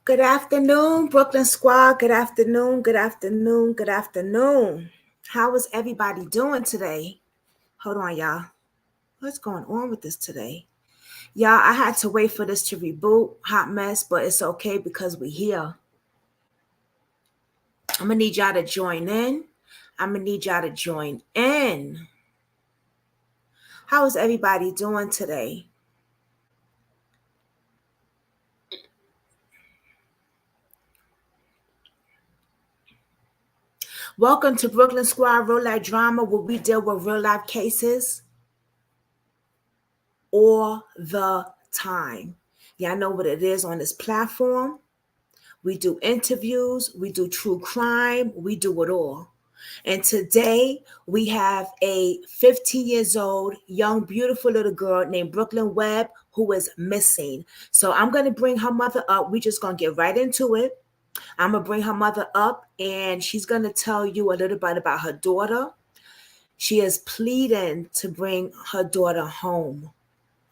Good afternoon, Brooklyn Squad. Good afternoon, good afternoon, good afternoon. How is everybody doing today? Hold on, y'all. What's going on with this today? Y'all, I had to wait for this to reboot. Hot mess, but it's okay because we're here. I'm going to need y'all to join in. How is everybody doing today? Welcome to Brooklyn Squad Real Life Drama, where we deal with real life cases all the time. Y'all know what it is on this platform. We do interviews, we do true crime, we do it all. And today we have a 15 years old, young, beautiful little girl named Brooklyn Webb who is missing. So I'm going to bring her mother up. We're just going to get right into it. I'm going to bring her mother up and she's going to tell you a little bit about her daughter. She is pleading to bring her daughter home.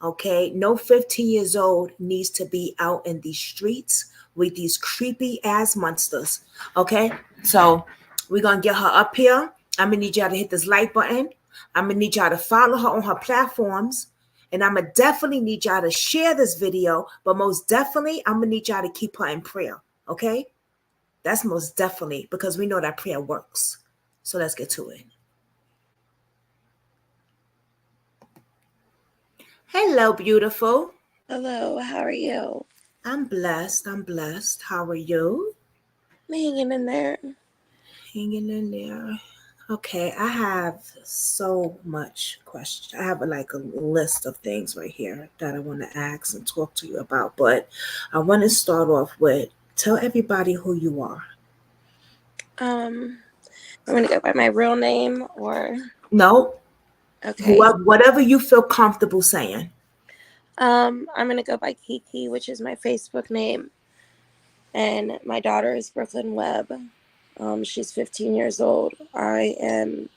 Okay, no 15 years old needs to be out in these streets with these creepy ass monsters. Okay, so we're gonna get her up here. I'm gonna need y'all to hit this like button. I'm gonna need y'all to follow her on her platforms. And I'm gonna definitely need y'all to share this video, but most definitely, I'm gonna need y'all to keep her in prayer. Okay, that's most definitely because we know that prayer works. So let's get to it. Hello, beautiful. Hello, how are you? I'm blessed. How are you? I'm hanging in there. Hanging in there. Okay, I have so much questions. I have like a list of things right here that I want to ask and talk to you about. But I want to start off with tell everybody who you are. I'm gonna go by my real name or No, okay. whatever you feel comfortable saying. I'm gonna go by Kiki, which is my Facebook name, and my daughter is Brooklyn Webb. She's 15 years old. I am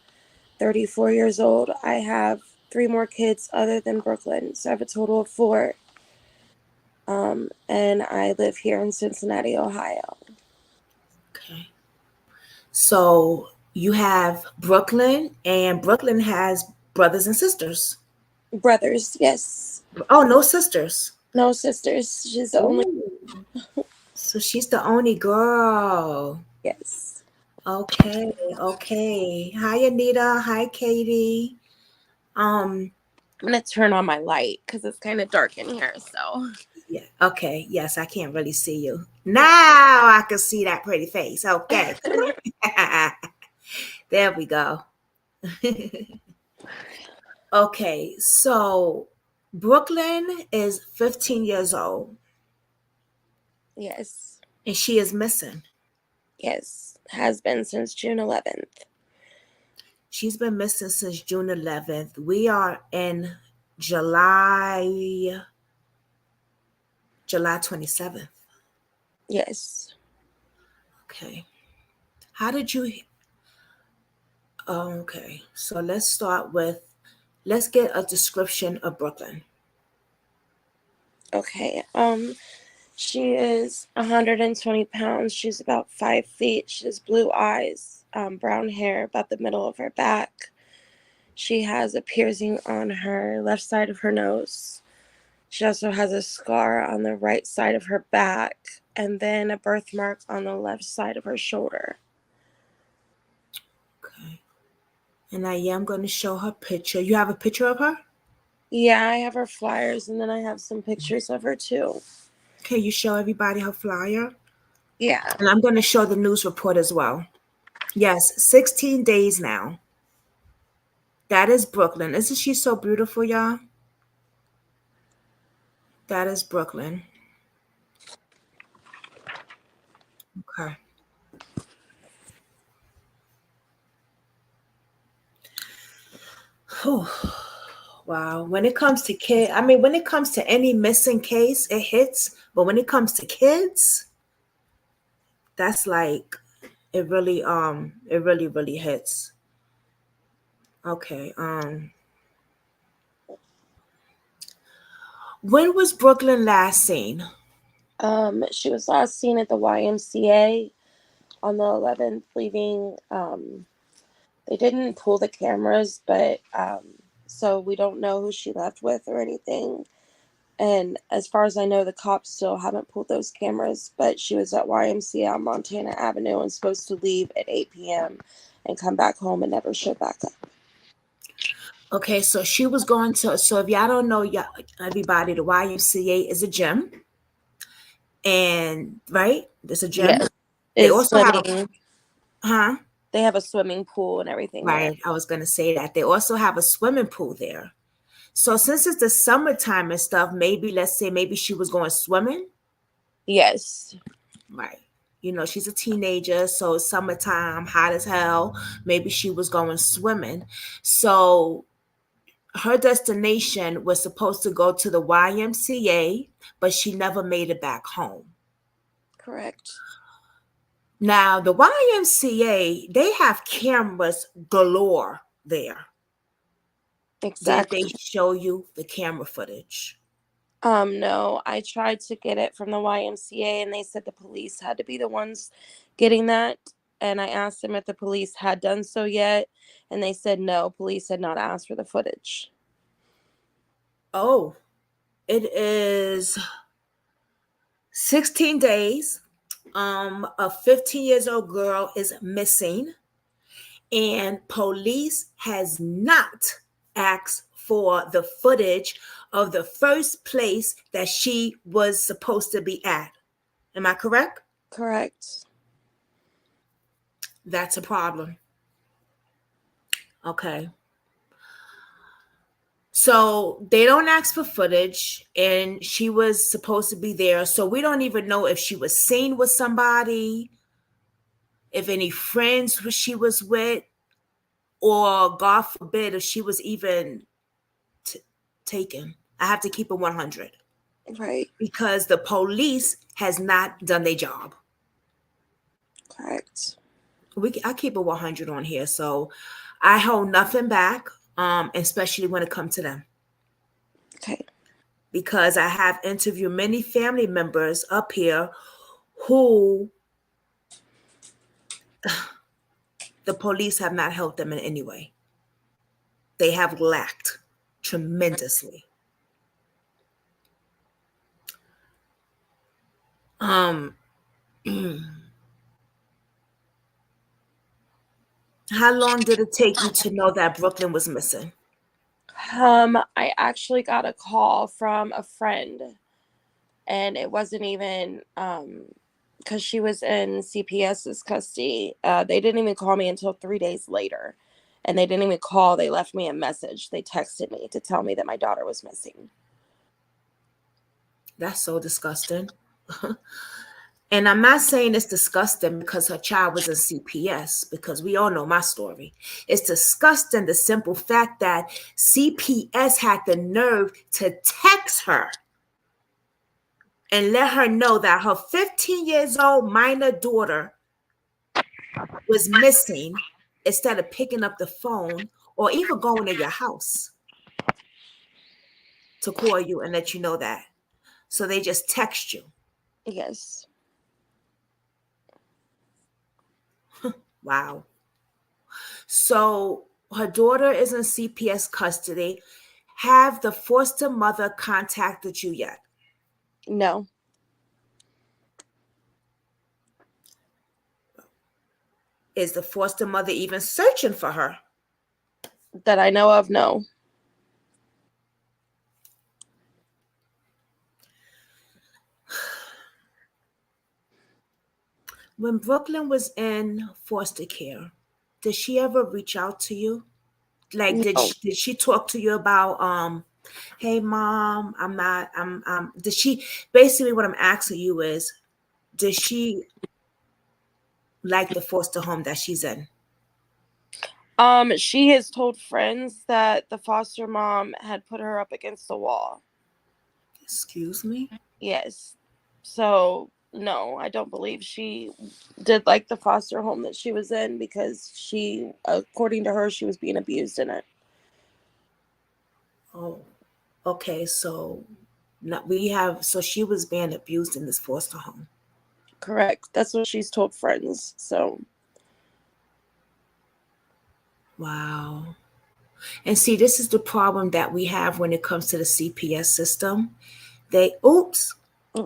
34 years old. I have 3 more kids other than Brooklyn, so I have a total of 4. And I live here in Cincinnati, Ohio. Okay. So you have Brooklyn, and Brooklyn has brothers and sisters. Brothers, yes. Oh, no sisters. No sisters. She's the only. Ooh. So she's the only girl. Yes. Okay, okay. Hi, Anita. Hi, Katie. Um, I'm gonna turn on my light because it's kind of dark in here. So yeah, okay. Yes, I can't really see you. Now I can see that pretty face. Okay. There we go. Okay, so Brooklyn is 15 years old yes, and she is missing. yes, has been since June 11th. She's been missing since June 11th. We are in July 27th. Yes. Okay. How did you okay. So let's get a description of Brooklyn. Okay. She is 120 pounds. She's about 5 feet. She has blue eyes, brown hair about the middle of her back. She has a piercing on her left side of her nose. She also has a scar on the right side of her back, and then a birthmark on the left side of her shoulder. Okay. And I am going to show her picture. You have a picture of her? Yeah, I have her flyers, and then I have some pictures of her too. Can you show everybody her flyer? Yeah. And I'm going to show the news report as well. Yes, 16 days now. That is Brooklyn. Isn't she so beautiful, y'all? That is Brooklyn. Okay. Whew. Wow. When it comes to when it comes to any missing case, it hits. But when it comes to kids, that's like it really hits. Okay. When was Brooklyn last seen? She was last seen at the YMCA on the 11th, leaving. They didn't pull the cameras, but so we don't know who she left with or anything. And as far as I know, the cops still haven't pulled those cameras, but she was at YMCA on Montana Avenue and supposed to leave at 8 p.m. and come back home and never showed back up. Okay, so she was going to. So if y'all don't know, y'all, everybody, the YMCA is a gym, and right, it's a gym. Yes. They Is also have a, swimming. huh? They have a swimming pool and everything there. Right. I was gonna say that they also have a swimming pool there. So since it's the summertime and stuff, maybe let's say maybe she was going swimming. Yes. Right. You know, she's a teenager, so it's summertime, hot as hell. Maybe she was going swimming. So her destination was supposed to go to the YMCA, but she never made it back home. Correct. Now, the YMCA, they have cameras galore there. Did they Exactly. show you the camera footage? No, I tried to get it from the YMCA and they said the police had to be the ones getting that. And I asked them if the police had done so yet. And they said no, police had not asked for the footage. Oh, it is 16 days. A 15 years old girl is missing, and police has not asked for the footage of the first place that she was supposed to be at. Am I correct? Correct. That's a problem. Okay. So they don't ask for footage, and she was supposed to be there. So we don't even know if she was seen with somebody, if any friends she was with, or God forbid if she was even t- taken. I have to keep it 100 Right. because the police has not done their job. Correct. I keep it 100 on here, so I hold nothing back, especially when it comes to them. Okay. Because I have interviewed many family members up here who the police have not helped them in any way. They have lacked tremendously. Um, how long did it take you to know that Brooklyn was missing? I actually got a call from a friend and it wasn't even because she was in CPS's custody. They didn't even call me until 3 days later. And they didn't even call. They left me a message. They texted me to tell me that my daughter was missing. That's so disgusting. And I'm not saying it's disgusting because her child was in CPS, because we all know my story. It's disgusting the simple fact that CPS had the nerve to text her and let her know that her 15 years old minor daughter was missing instead of picking up the phone or even going to your house to call you and let you know that. So they just text you. Yes. Wow. So her daughter is in CPS custody. Have the foster mother contacted you yet? No. Is the foster mother even searching for her? That I know of, no. When Brooklyn was in foster care, did she ever reach out to you? Like, No. did she talk to you about hey mom, I'm not did she, basically what I'm asking you is, did she like the foster home that she's in? She has told friends that the foster mom had put her up against the wall. Excuse me? Yes. So, no, I don't believe she did like the foster home that she was in because she, according to her, she was being abused in it. Oh, okay. So We have, so she was being abused in this foster home. Correct. That's what she's told friends. So Wow. And see, this is the problem that we have when it comes to the CPS system. Oops.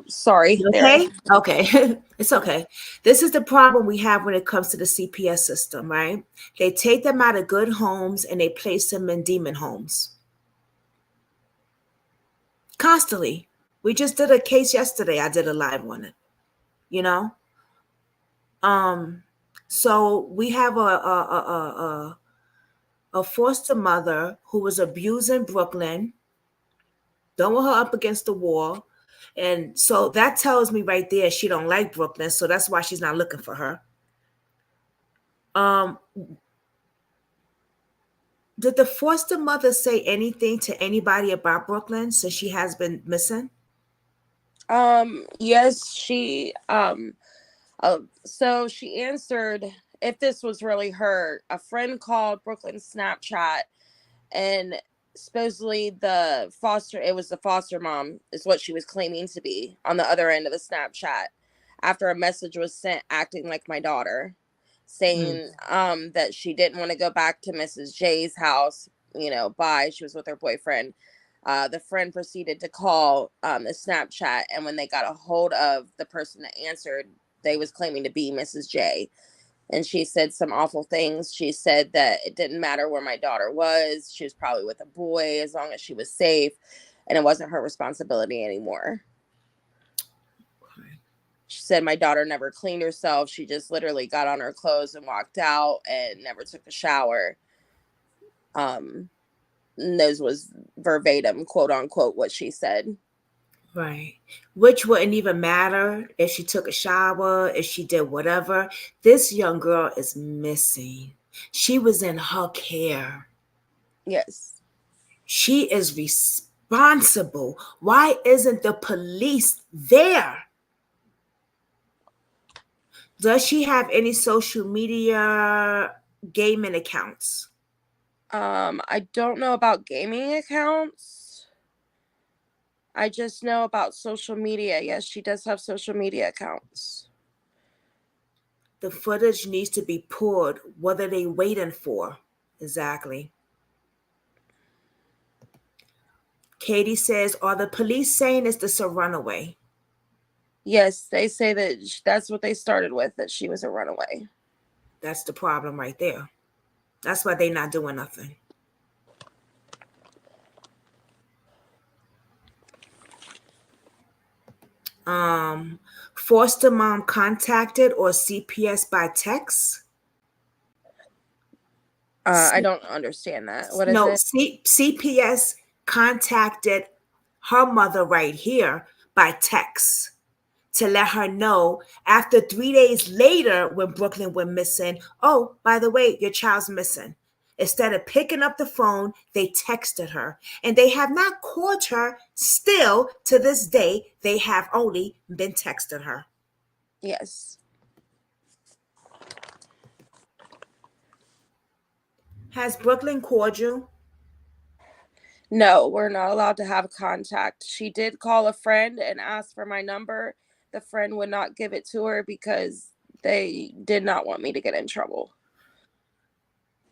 sorry You there. okay? Okay. It's okay. This is the problem we have when it comes to the CPS system, right? They take them out of good homes and they place them in demon homes constantly. We just did a case yesterday. I did a live on it, you know? Um, so we have a foster mother who was abused in Brooklyn, throwing her up against the wall. And so that tells me right there she don't like Brooklyn, so that's why she's not looking for her. Um, did the foster mother say anything to anybody about Brooklyn since she has been missing? Yes, so she answered if this was really her. A friend called Brooklyn Snapchat, and supposedly it was the foster mom is what she was claiming to be on the other end of the Snapchat after a message was sent acting like my daughter, Mm. saying that she didn't want to go back to Mrs. J's house. Bye. She was with her boyfriend. The friend proceeded to call the Snapchat, and when they got a hold of the person that answered, they was claiming to be Mrs. J. And she said some awful things. She said that it didn't matter where my daughter was. She was probably with a boy as long as she was safe, and it wasn't her responsibility anymore. Okay. She said my daughter never cleaned herself. She just literally got on her clothes and walked out and never took a shower. Um, and those was verbatim, quote unquote, what she said. Right. Which wouldn't even matter if she took a shower, if she did whatever. This young girl is missing. She was in her care. Yes. She is responsible. Why isn't the police there? Does she have any social media gaming accounts? I don't know about gaming accounts. I just know about social media. Yes, she does have social media accounts. The footage needs to be pulled. What are they waiting for? Exactly. Katie says, are the police saying is this a runaway? Yes, they say that that's what they started with, that she was a runaway. That's the problem right there. That's why they're not doing nothing. Um, Foster mom contacted or CPS by text. I C- don't understand that. What is no, it? CPS contacted her mother right here by text to let her know after 3 days later when Brooklyn went missing. Oh, by the way, your child's missing. Instead of picking up the phone, they texted her. And they have not called her still to this day. They have only been texting her. Yes. Has Brooklyn called you? No, we're not allowed to have contact. She did call a friend and ask for my number. The friend would not give it to her because they did not want me to get in trouble.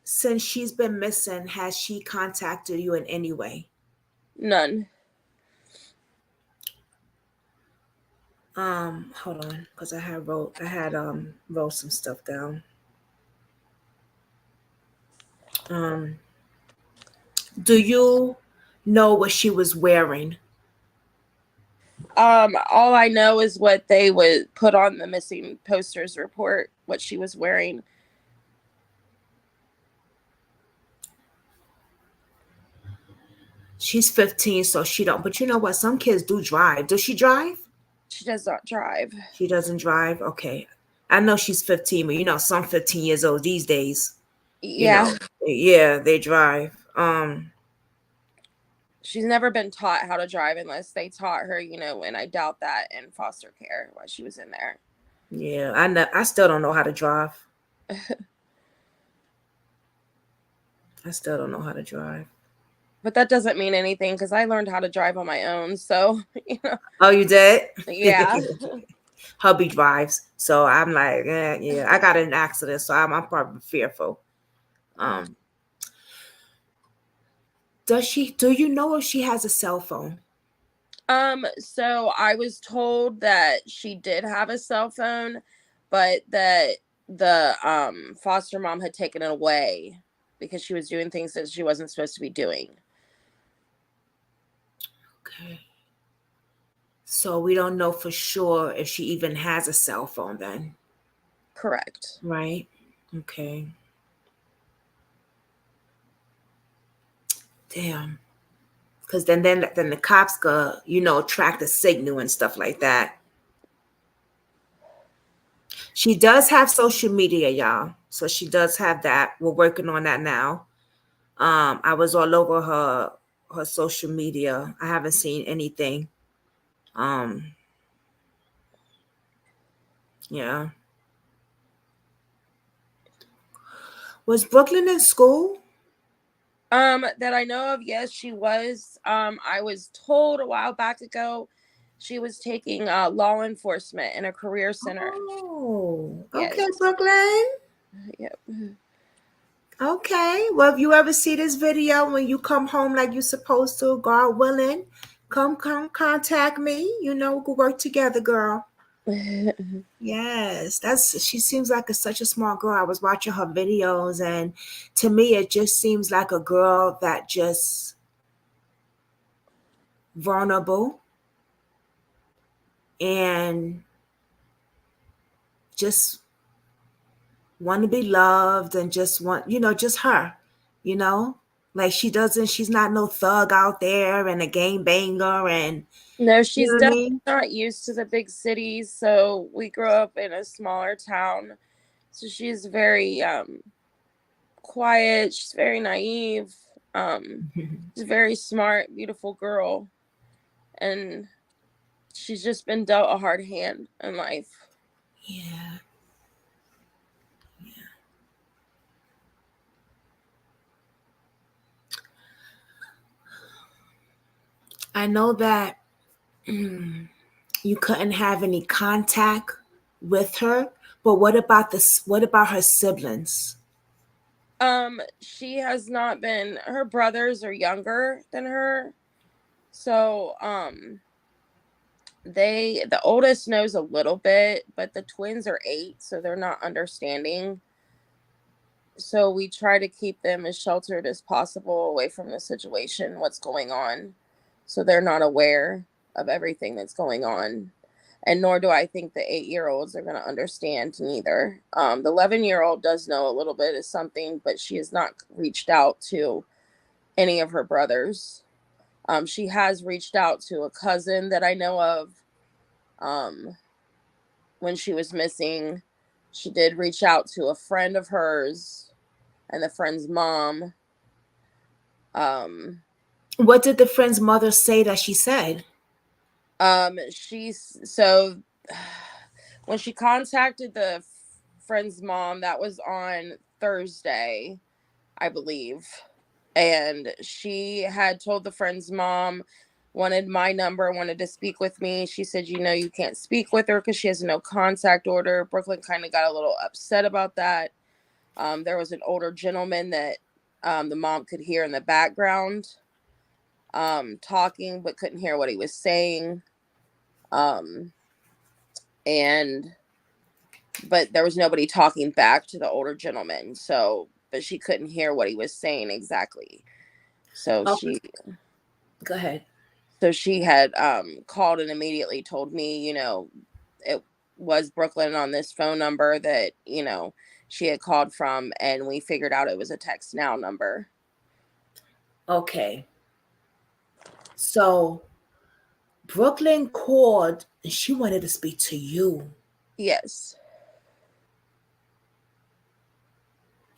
Since she's been missing, has she contacted you in any way? None. Hold on, because I had wrote some stuff down. Um, do you know what she was wearing? All I know is what they would put on the missing posters report, what she was wearing. She's 15, so she don't. But you know what? Some kids do drive. Does she drive? She does not drive. She doesn't drive. Okay, I know she's 15, but some 15 years old these days, you Yeah. know, yeah, they drive. She's never been taught how to drive unless they taught her, and I doubt that in foster care while she was in there. Yeah, I know. I still don't know how to drive. I still don't know how to drive. But that doesn't mean anything because I learned how to drive on my own. So, Oh, you did? yeah. Hubby drives. So I'm like, yeah, I got in an accident, so I'm probably fearful. Um, do you know if she has a cell phone? So I was told that she did have a cell phone, but that the foster mom had taken it away because she was doing things that she wasn't supposed to be doing. Okay. So we don't know for sure if she even has a cell phone then. Correct. Right? Okay. Damn. Because then the cops go, track the signal and stuff like that. She does have social media, y'all. So she does have that. We're working on that now. I was all over her social media. I haven't seen anything. Um, yeah. Was Brooklyn in school? That I know of, yes, she was. I was told a while back ago she was taking law enforcement in a career center. Oh, okay, Yes. Brooklyn. Yep. Okay. Well, if you ever see this video when you come home like you're supposed to, God willing, come contact me. We could work together, girl. Yes, she seems like such a smart girl. I was watching her videos, and to me, it just seems like a girl that just vulnerable and just want to be loved and just want, just her, you know, like she's not no thug out there and a game banger and, No, you she's know what I definitely mean? not used to the big cities. So we grew up in a smaller town. So she's very quiet. She's very naive. She's a very smart, beautiful girl. And she's just been dealt a hard hand in life. Yeah. I know that you couldn't have any contact with her, but what about her siblings? She has not been, her brothers are younger than her. So, the oldest knows a little bit, but the twins are 8, so they're not understanding. So we try to keep them as sheltered as possible away from the situation, what's going on, so they're not aware of everything that's going on. And nor do I think the 8-year-olds are going to understand neither. The 11-year-old does know a little bit of something, but she has not reached out to any of her brothers. She has reached out to a cousin that I know of. When she was missing, she did reach out to a friend of hers and the friend's mom. Um, What did the friend's mother say that she said? she's so when she contacted the friend's mom, that was on Thursday, I believe, and she had told the friend's mom, wanted my number, wanted to speak with me. She said, you can't speak with her because she has no contact order. Brooklyn kind of got a little upset about that. There was an older gentleman that the mom could hear in the background talking, but couldn't hear what he was saying. Um, and but there was nobody talking back to the older gentleman. So, but she couldn't hear what he was saying exactly. So Oh, she go ahead. So she had called and immediately told me, it was Brooklyn on this phone number that, she had called from, and we figured out it was a text now number. Okay. So Brooklyn called and she wanted to speak to you. Yes.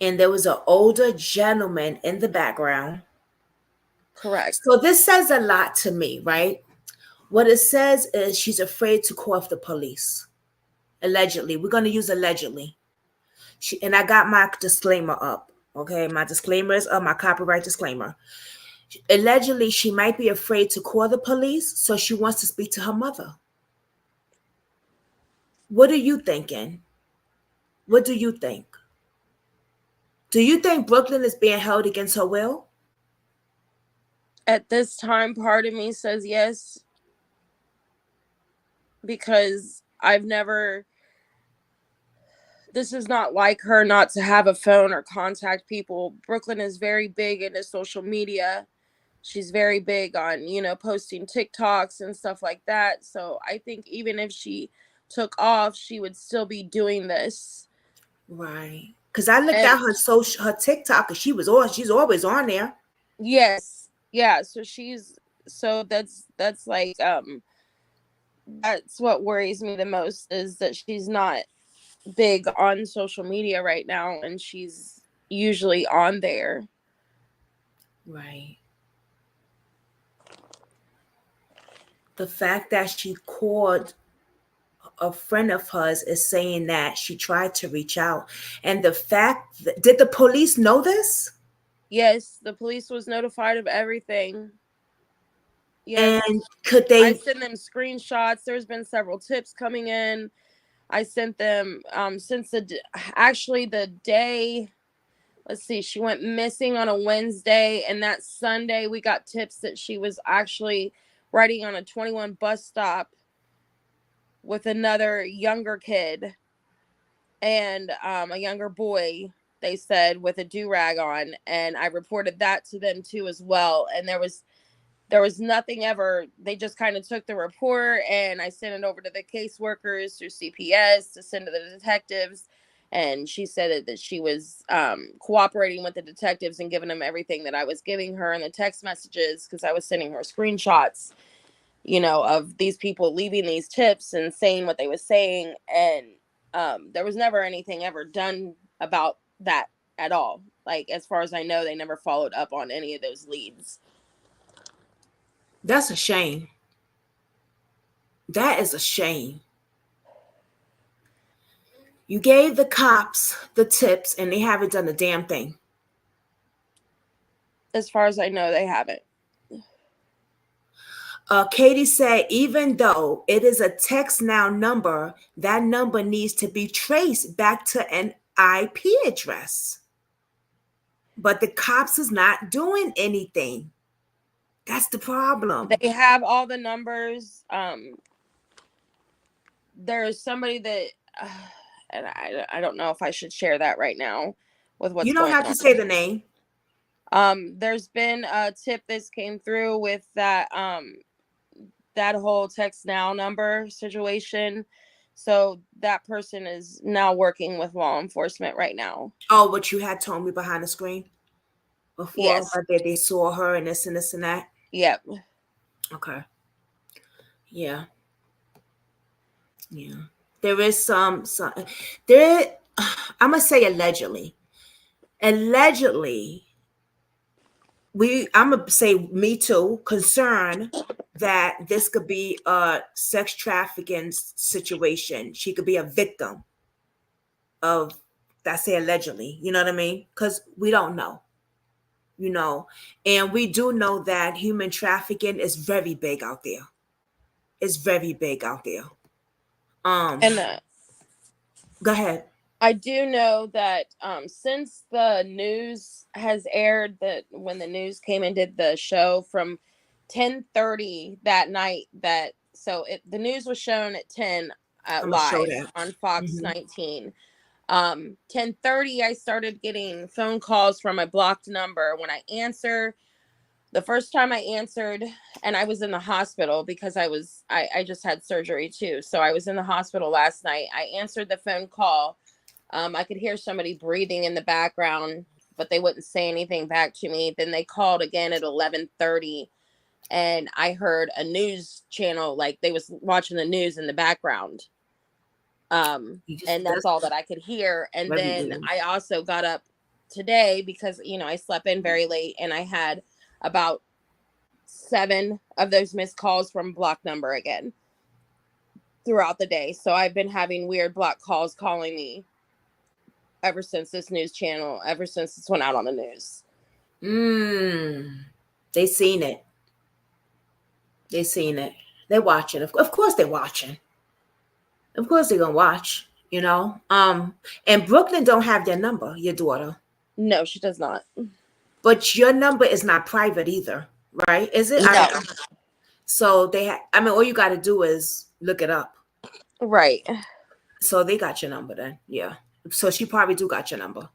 And there was an older gentleman in the background. Correct. So this says a lot to me, right? What it says is she's afraid to call the police. Allegedly. We're going to use allegedly. And I got my disclaimer up. Okay, my disclaimer is up, my copyright disclaimer. Allegedly, she might be afraid to call the police, so she wants to speak to her mother. What are you thinking? What do you think? Do you think Brooklyn is being held against her will? At this time, part of me says yes, because I've never, this is not like her not to have a phone or contact people. Brooklyn is very big into social media. She's very big on, posting TikToks and stuff like that. So I think even if she took off, she would still be doing this. Right. Because I looked And at her TikTok, and she's always on there. yes, yeah. So that's like that's what worries me the most, is that she's not big on social media right now, and she's usually on there. Right. The fact that she called a friend of hers is saying that she tried to reach out. And the fact that, did the police know this? Yes, the police was notified of everything. And Yes. could I they? sent them screenshots. There's been several tips coming in. I sent them since actually the day, let's see, she went missing on a Wednesday, and that Sunday we got tips that she was actually riding on a 21 bus stop with another younger kid, and a younger boy, they said, with a do-rag on. And I reported that to them too as well, and there was nothing ever. They just kind of took the report, and I sent it over to the caseworkers through CPS to send to the detectives. And she said that she was cooperating with the detectives and giving them everything that I was giving her in the text messages, because I was sending her screenshots, of these people leaving these tips and saying what they were saying. And there was never anything ever done about that at all. Like, as far as I know, they never followed up on any of those leads. That's a shame. That is a shame. You gave the cops the tips, and they haven't done a damn thing. As far as I know, they haven't. Katie said, even though it is a text now number, that number needs to be traced back to an IP address. But the cops is not doing anything. That's the problem. They have all the numbers. There's somebody that, and I don't know if I should share that right now with You what's don't going have to on. say the name. There's been a tip that's came through with that whole text now number situation. So that person is now working with law enforcement right now. Oh, what you had told me behind the screen before, Yes. but they saw her and this and that. Yep. Okay. Yeah. Yeah. There is some there I'm gonna say allegedly. Allegedly, I'm gonna say me too, concerned that this could be a sex trafficking situation. She could be a victim of, I say allegedly, you know what I mean? Because we don't know, you know. And we do know that human trafficking is very big out there. It's very big out there. Um, And Go ahead. I do know that since the news has aired, that when the news came and did the show from 10:30 that night, that so the news was shown at 10 I'm gonna show live that. on Fox Hmm. 19. 10:30 I started getting phone calls from a blocked number. When I answer, the first time I answered, and I was in the hospital because I just had surgery too. So I was in the hospital last night. I answered the phone call. I could hear somebody breathing in the background, but they wouldn't say anything back to me. Then they called again at 11:30, and I heard a news channel, like they was watching the news in the background. And that's That's all that I could hear. And very then weird. I also got up today because, I slept in very late, and I had about 7 of those missed calls from block number again throughout the day. So I've been having weird block calls calling me ever since this news channel, ever since this went out on the news. Mm. They seen it. They seen it. They're watching. Of course they're watching. Of course they're gonna watch. You know. And Brooklyn don't have their number. Your daughter. No, she does not. But your number is not private either, right? Is it? I No. don't. So I mean, all you got to do is look it up. Right. So they got your number then. Yeah. So she probably do got your number.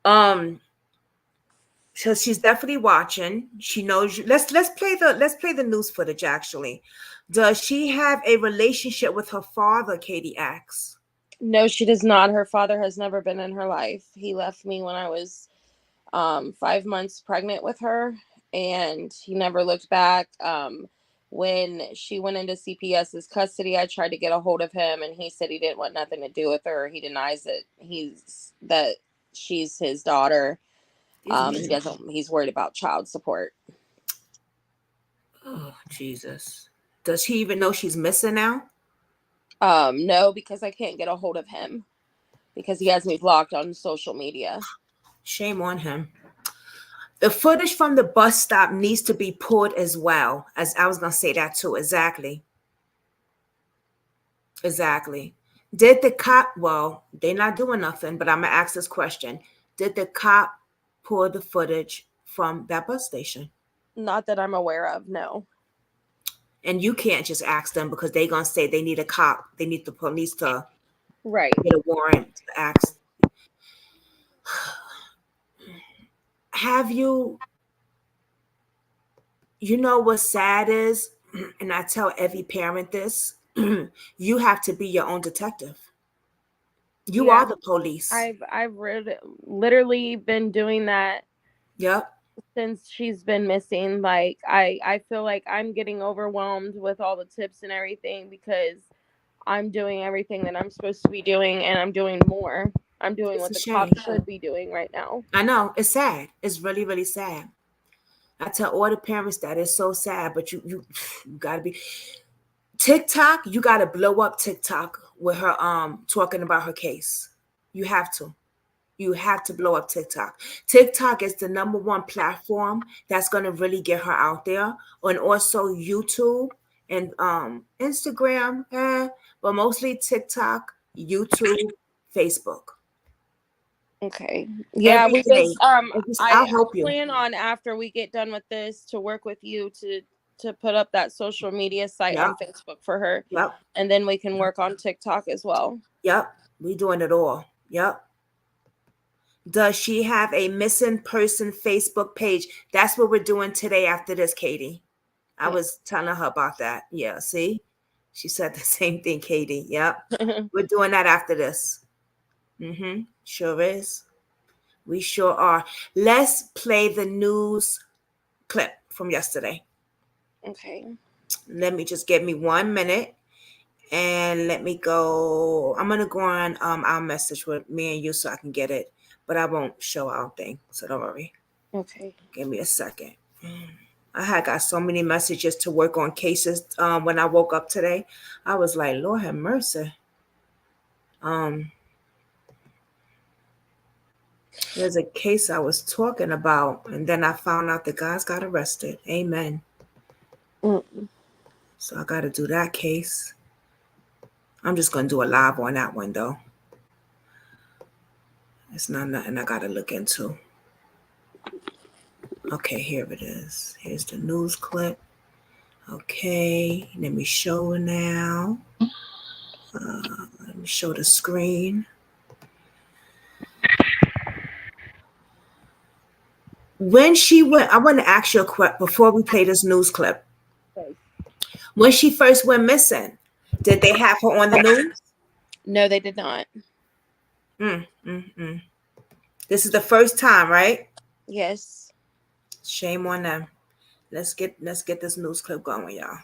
Um. So she's definitely watching. She knows you. Let's play the news footage. Actually, does she have a relationship with her father? Katie asks. No, she does not. Her father has never been in her life. He left me when I was 5 months pregnant with her, and he never looked back. When she went into CPS's custody, I tried to get a hold of him, and he said he didn't want nothing to do with her. He denies it. That she's his daughter. He doesn't. He's worried about child support. Oh Jesus! Does he even know she's missing now? No, because I can't get a hold of him because he has me blocked on social media. Shame on him. The footage from the bus stop needs to be pulled as well. As I was gonna say that too. Exactly. Exactly. Did the cop? Well, they're not doing nothing. But I'm gonna ask this question: did the cop pull the footage from that bus station? Not that I'm aware of. No. And you can't just ask them because they're gonna say they need a cop. They need the police to Right. get a warrant to ask. Have you? You know what's sad is, and I tell every parent this: you have to be your own detective. You Yeah. are the police. I've literally been doing that Yep. since she's been missing. Like I feel like I'm getting overwhelmed with all the tips and everything because I'm doing everything that I'm supposed to be doing, and I'm doing more. I'm doing It's what a the shame. cops should be doing right now. I know. It's sad. It's really, really sad. I tell all the parents that it's so sad, but you gotta be TikTok, you gotta blow up TikTok with her talking about her case. You have to. You have to blow up TikTok. TikTok is the number one platform that's gonna really get her out there. And also YouTube and Instagram, but mostly TikTok, YouTube, Facebook. Okay. Yeah, Every we day. just I'll I help you. plan on after we get done with this to work with you to put up that social media site Yep. on Facebook for her, Yep. and then we can work on TikTok as well. Yep. We doing it all. Yep. Does she have a missing person Facebook page? That's what we're doing today after this, Katie. I was telling her about that. Yeah, see? She said the same thing, Katie. Yep. We're doing that after this. Sure is. We sure are. Let's play the news clip from yesterday. Okay. Let me just give me 1 minute and let me go. I'm gonna go on our message with me and you so I can get it, but I won't show our thing, so don't worry. Okay. Give me a second. I had got so many messages to work on cases when I woke up today. I was like, Lord have mercy. There's a case I was talking about, and then I found out the guys got arrested. Amen. So I got to do that case. I'm just going to do a live on that one, though. It's not nothing I got to look into. Okay, here it is. Here's the news clip. Okay, let me show now. Let me show the screen. When she went, I want to ask you a question before we play this news clip. Okay. When she first went missing, did they have her on the news? No, they did not. This is the first time, right? Yes. Shame on them. Let's get this news clip going, y'all.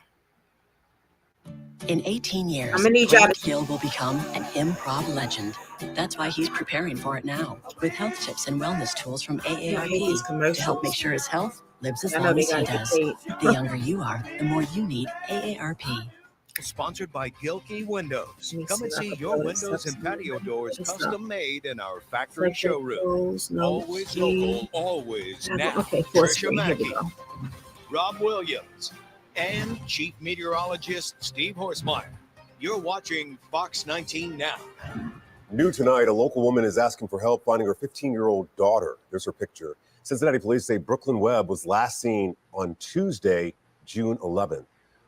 In 18 years, I'm gonna need y'all to Gill will become an improv legend. That's why he's preparing for it now, with health tips and wellness tools from I hate these AARP commercials. to help make sure his health lives as I know long they as he gotta get does. paid. The younger you are, the more you need AARP. Sponsored by Gilkey Windows. Let me Come and see if I see can your pull this windows up. and patio doors What's up? custom made in our factory Subject showroom. close, no Always G. local, always Okay, now. fourth Trisha screen. Here we Mackey, go. Rob Williams, and Chief Meteorologist Steve Horsemeyer. You're watching Fox 19 Now. New tonight, a local woman is asking for help finding her 15-year-old daughter. There's her picture. Cincinnati police say Brooklyn Webb was last seen on Tuesday, June 11th.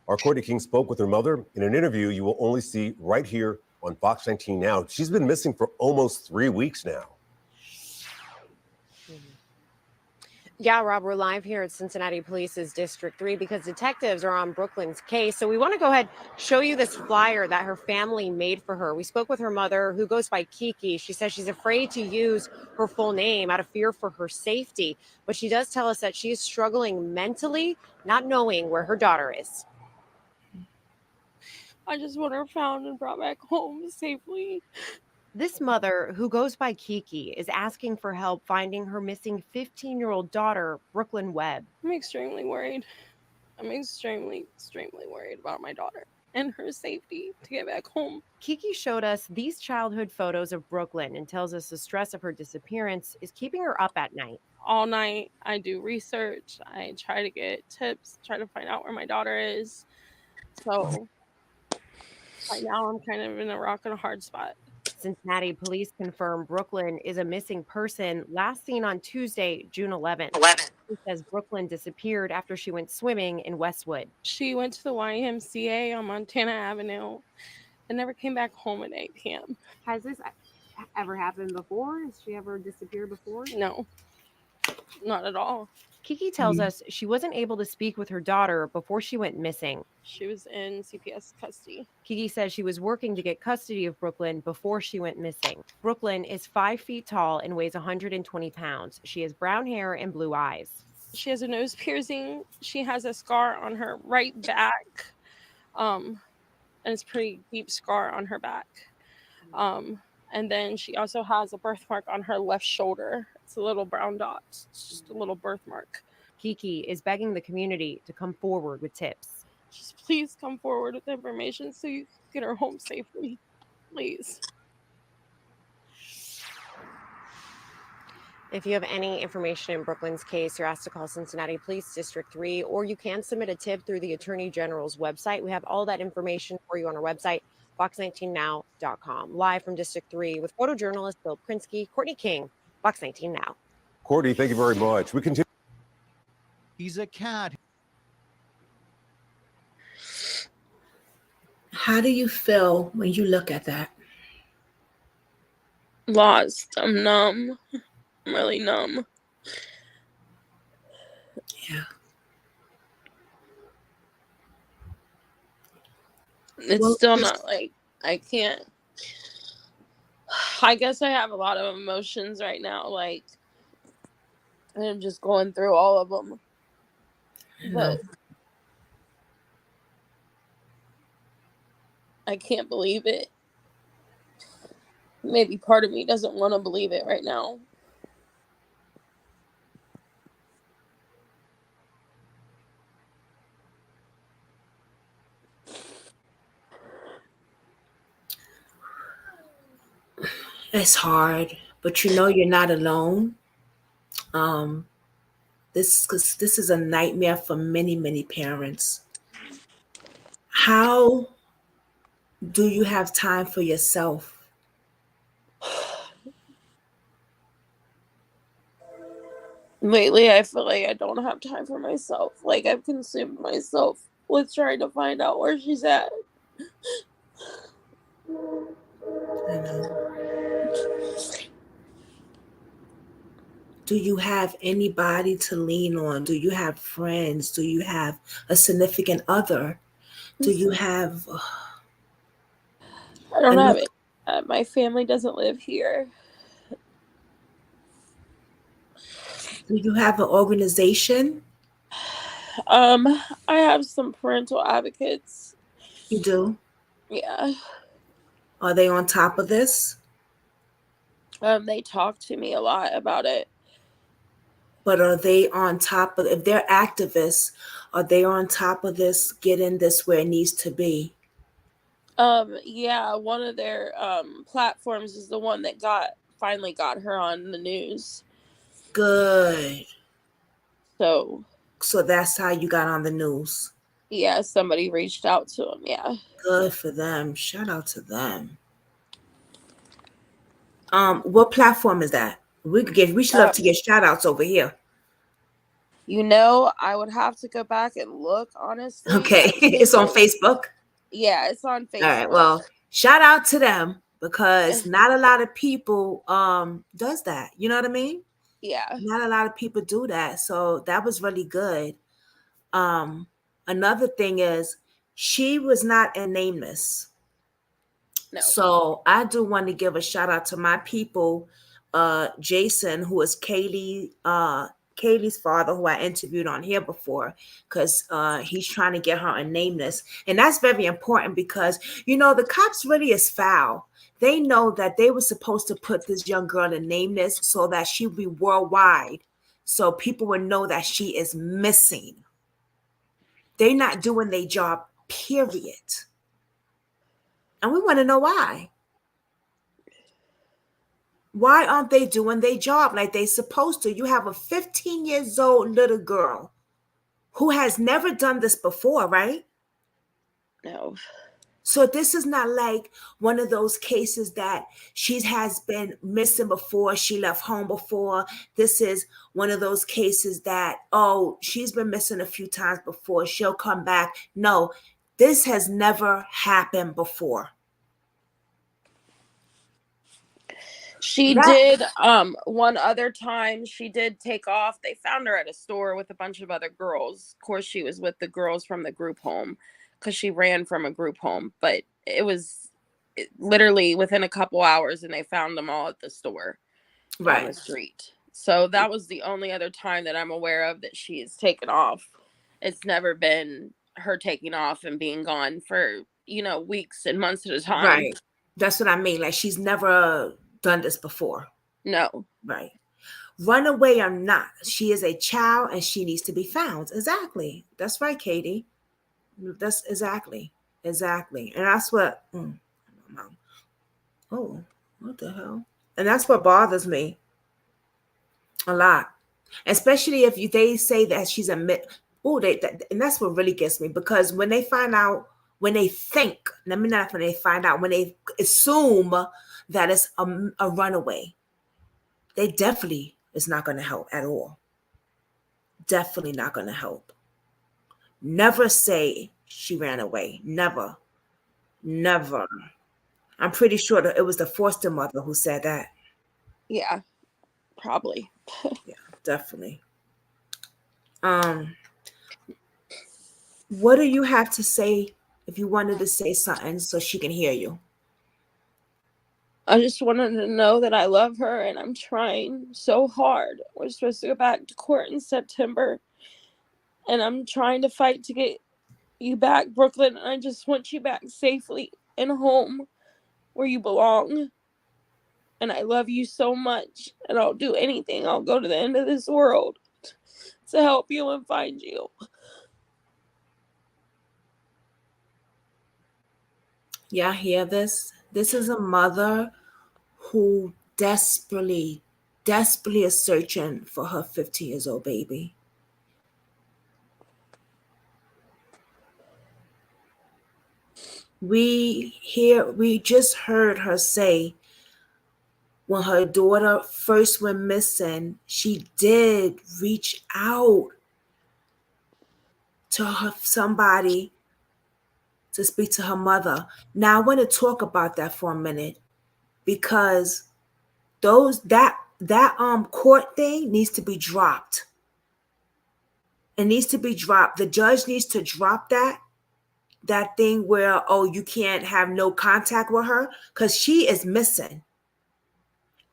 Our Courtney King spoke with her mother in an interview you will only see right here on Fox 19 Now. She's been missing for almost 3 weeks now. Yeah, Rob, we're live here at Cincinnati Police's District 3 because detectives are on Brooklyn's case. So we want to go ahead show you this flyer that her family made for her. We spoke with her mother, who goes by Kiki. She says she's afraid to use her full name out of fear for her safety. But she does tell us that she is struggling mentally, not knowing where her daughter is. I just want her found and brought back home safely. This mother, who goes by Kiki, is asking for help finding her missing 15-year-old daughter, Brooklyn Webb. I'm extremely worried. I'm extremely worried about my daughter and her safety to get back home. Kiki showed us these childhood photos of Brooklyn and tells us the stress of her disappearance is keeping her up at night. All night, I do research. I try to get tips, try to find out where my daughter is. So right now, I'm kind of in a rock and a hard spot. Cincinnati police confirm Brooklyn is a missing person, last seen on Tuesday, June 11th. It says Brooklyn disappeared after she went swimming in Westwood. She went to the YMCA on Montana Avenue and never came back home at 8 p.m. Has this ever happened before? Has she ever disappeared before? No, not at all. Kiki tells us she wasn't able to speak with her daughter before she went missing. She was in CPS custody. Kiki says she was working to get custody of Brooklyn before she went missing. Brooklyn is 5 feet tall and weighs 120 pounds. She has brown hair and blue eyes. She has a nose piercing. She has a scar on her right back. And it's a pretty deep scar on her back. And then she also has a birthmark on her left shoulder. It's a little brown dot. It's just a little birthmark. Kiki is begging the community to come forward with tips. Just please come forward with information so you can get her home safely. Please. If you have any information in Brooklyn's case, you're asked to call Cincinnati Police District 3, or you can submit a tip through the Attorney General's website. We have all that information for you on our website, fox19now.com. Live from District 3 with photojournalist Bill Prinsky, Courtney King, Fox 19 Now. Courtney, thank you very much. We continue. He's a cat. How do you feel when you look at that? Lost. I'm numb. I'm really numb. Yeah. It's still not like I can't. I guess I have a lot of emotions right now. Like, I'm just going through all of them. But I can't believe it. Maybe part of me doesn't want to believe it right now. It's hard, but you know you're not alone. This is a nightmare for many parents. How do you have time for yourself? Lately, I feel like I don't have time for myself. Like, I've consumed myself with trying to find out where she's at. I know. Do you have anybody to lean on? Do you have friends? Do you have a significant other? Do you have... I don't have it. My family doesn't live here. Do you have an organization? I have some parental advocates. You do? Yeah. Are they on top of this? They talk to me a lot about it. But are they on top of, if they're activists, are they on top of this, getting this where it needs to be? Yeah, one of their platforms is the one that finally got her on the news. Good. So that's how you got on the news. yeah, somebody reached out to him. Yeah. Good for them. Shout out to them. What platform is that? We should love to get shout outs over here. I would have to go back and look, honestly. Okay. It's on Facebook. Yeah, it's on Facebook. All right. Well, shout out to them because not a lot of people does that. You know what I mean? Yeah. Not a lot of people do that. So that was really good. Another thing is she was not a nameless. No. So I do want to give a shout out to my people, Jason, who is Kaylee's father, who I interviewed on here before, because he's trying to get her a nameless. And that's very important because, the cops really is foul. They know that they were supposed to put this young girl in nameless so that she would be worldwide, so people would know that she is missing. They're not doing their job, period. And we want to know why. Why aren't they doing their job like they're supposed to? You have a 15 years old little girl who has never done this before, right? No. So this is not like one of those cases that she has been missing before, she left home before. This is one of those cases that, she's been missing a few times before, she'll come back. No, this has never happened before. She did one other time. She did take off. They found her at a store with a bunch of other girls. Of course, she was with the girls from the group home because she ran from a group home. But it was literally within a couple hours, and they found them all at the store on the street. So that was the only other time that I'm aware of that she's taken off. It's never been her taking off and being gone for, weeks and months at a time. Right. That's what I mean. Like, she's never done this before. No. Right. Runaway or not, she is a child and she needs to be found. Exactly. That's right, Katie. That's exactly. And that's what what the hell? And that's what bothers me a lot. Especially if they say that she's and that's what really gets me, because when they find out, when they assume that it's a runaway, they definitely is not going to help at all. Definitely not going to help. Never say she ran away. Never. I'm pretty sure that it was the foster mother who said that. Yeah, probably. Yeah, definitely. What do you have to say if you wanted to say something so she can hear you? I just wanted to know that I love her and I'm trying so hard. We're supposed to go back to court in September, and I'm trying to fight to get you back, Brooklyn. I just want you back safely and home where you belong. And I love you so much, and I'll do anything. I'll go to the end of this world to help you and find you. Yeah, hear this? This is a mother who desperately is searching for her 15 years old baby. We just heard her say when her daughter first went missing, she did reach out to somebody to speak to her mother. Now I want to talk about that for a minute, because that court thing needs to be dropped. It needs to be dropped. The judge needs to drop that thing where, you can't have no contact with her because she is missing.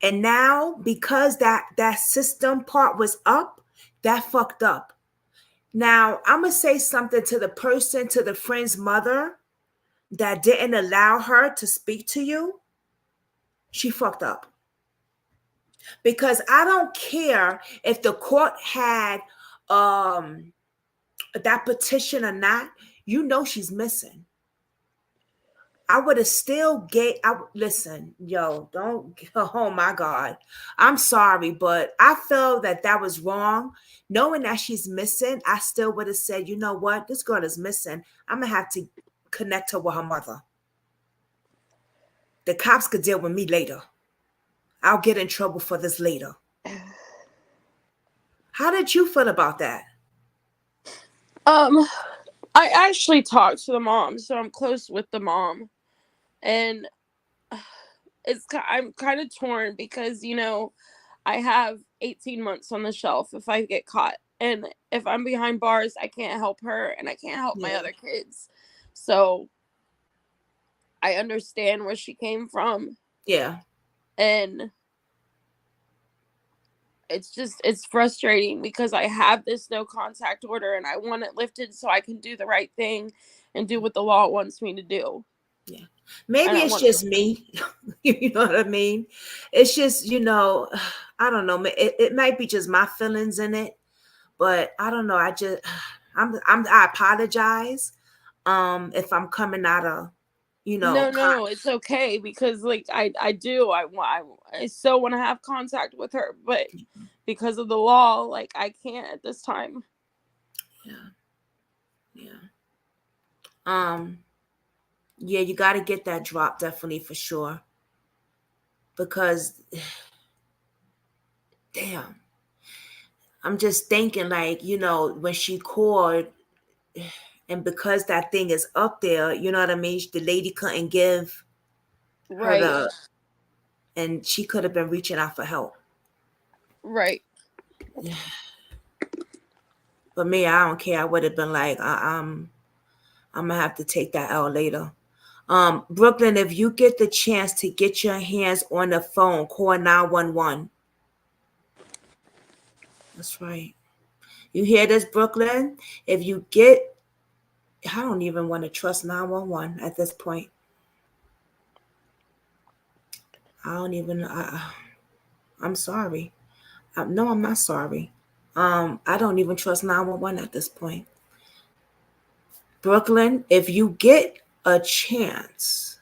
And now, because that system part was up, that fucked up. Now, I'm going to say something to the friend's mother that didn't allow her to speak to you. She fucked up. Because I don't care if the court had that petition or not, she's missing. I would have still listen, yo, don't, oh my God. I'm sorry, but I feel that was wrong. Knowing that she's missing, I still would have said, you know what? This girl is missing. I'm going to have to connect her with her mother. The cops could deal with me later. I'll get in trouble for this later. How did you feel about that? I actually talked to the mom, so I'm close with the mom. And I'm kind of torn because, I have 18 months on the shelf if I get caught. And if I'm behind bars, I can't help her and I can't help my other kids. So I understand where she came from. Yeah. And it's frustrating because I have this no contact order and I want it lifted so I can do the right thing and do what the law wants me to do. Yeah. Maybe it's just me. You know what I mean? It's just, I don't know. It might be just my feelings in it, but I don't know. I apologize. If I'm coming out of, No, it's okay because I so want to have contact with her, but because of the law, I can't at this time. Yeah. Yeah, you got to get that drop, definitely, for sure, because damn, I'm just thinking when she called, and because that thing is up there, you know what I mean, the lady couldn't give her Right. and she could have been reaching out for help. Right. But me, I don't care. I would have been like, I'm gonna have to take that out later. Brooklyn, if you get the chance to get your hands on the phone, call 911. That's right. You hear this, Brooklyn? If you get, I don't even want to trust 911 at this point. I don't even, I'm sorry. No, I'm not sorry. I don't even trust 911 at this point. Brooklyn, if you get a chance,